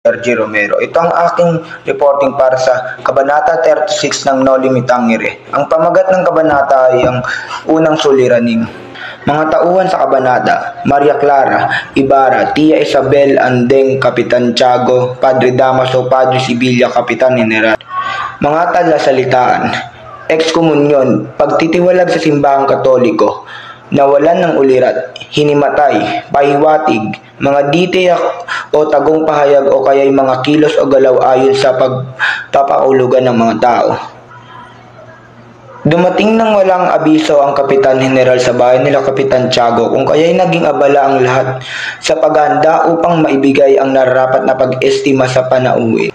Sergio Romero. Ito ang aking reporting para sa Kabanata 36 ng Noli Me Tangere. Ang pamagat ng kabanata ay ang unang suliranin. Mga tauhan sa kabanata: Maria Clara Ibarra, Tia Isabel Andeng, Kapitan Tiago, Padre Damaso, Padre Sibilia, Kapitan General. Mga talasalitaan: ekskomunyon, pagtitiwalag sa simbahang Katoliko, nawalan ng ulirat, hinimatay, pahiwatig, mga ditiyak o tagong pahayag o kaya'y mga kilos o galaw ayon sa pagpapahulugan ng mga tao. Dumating nang walang abiso ang Kapitan General sa bahay nila Kapitan Tiago, kung kaya'y naging abala ang lahat sa paghahanda upang maibigay ang nararapat na pag-estima sa panauwi.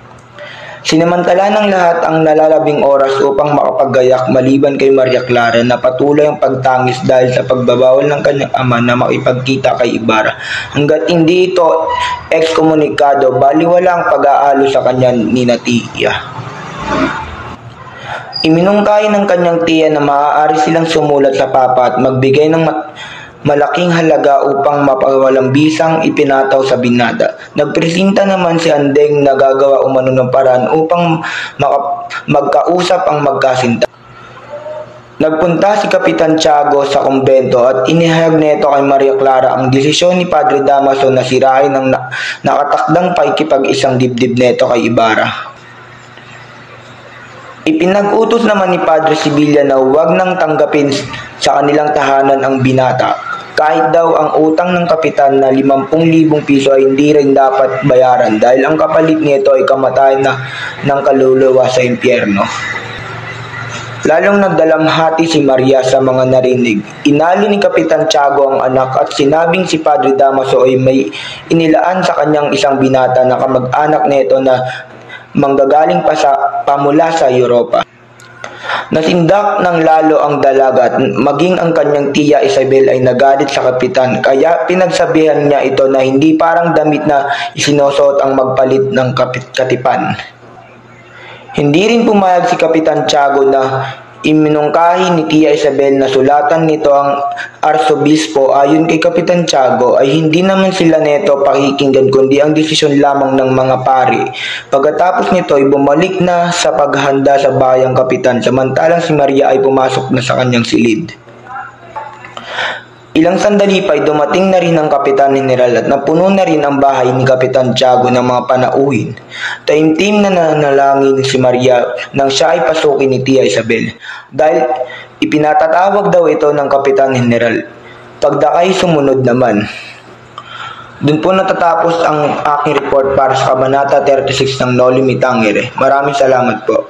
Sinamantala ng lahat ang nalalabing oras upang makapaggayak maliban kay Maria Clara na patuloy ang pagtangis dahil sa pagbabawal ng kanyang ama na makipagkita kay Ibarra. Hanggat hindi ito ekskomunikado, baliwala ang pag-aalo sa kanya ni Tia. Iminungkahi ng kanyang tiya na maaari silang sumulat sa papa at magbigay ng malaking halaga upang mapawalang bisang ipinataw sa binata. Nagpresenta naman si Andeng na gagawa umano ng paraan upang magkausap ang magkasinta. Nagpunta si Kapitan Tiago sa kumbento at inihayag nito kay Maria Clara ang desisyon ni Padre Damaso na sirain ang nakatakdang pakikipag-isang dibdib neto kay Ibarra. Ipinag-utos naman ni Padre Sibilia na huwag nang tanggapin sa kanilang tahanan ang binata. Kahit daw ang utang ng kapitan na 50,000 piso ay hindi rin dapat bayaran dahil ang kapalit nito ay kamatayan na ng kaluluwa sa impyerno. Lalong nagdalamhati si Maria sa mga narinig. Inali ni Kapitan Tiago ang anak at sinabing si Padre Damaso ay may inilaan sa kanyang isang binata na kamag-anak nito na manggagaling pamula sa Europa. Nasindak ng lalo ang dalaga at maging ang kanyang tiya Isabel ay nagalit sa kapitan, kaya pinagsabihan niya ito na hindi parang damit na isinusuot ang magpalit ng katipan. Hindi rin pumayag si Kapitan Tiago na iminungkahi ni Tia Isabel na sulatan nito ang arsobispo. Ayon kay Kapitan Tiago ay hindi naman sila neto pakikinggan kundi ang desisyon lamang ng mga pari. Pagkatapos nito ay bumalik na sa paghahanda sa bayang kapitan, samantalang si Maria ay pumasok na sa kanyang silid. Ilang sandali pa ay dumating na rin ang Kapitan General at napuno na rin ang bahay ni Kapitan Tiago ng mga panauhin. Taimtim na nanalangin si Maria nang siya ay pasukin ni Tia Isabel dahil ipinatatawag daw ito ng Kapitan General. Pagdakay sumunod naman. Doon po natatapos ang aking report para sa Kabanata 36 ng Noli Me Tangere. Maraming salamat po.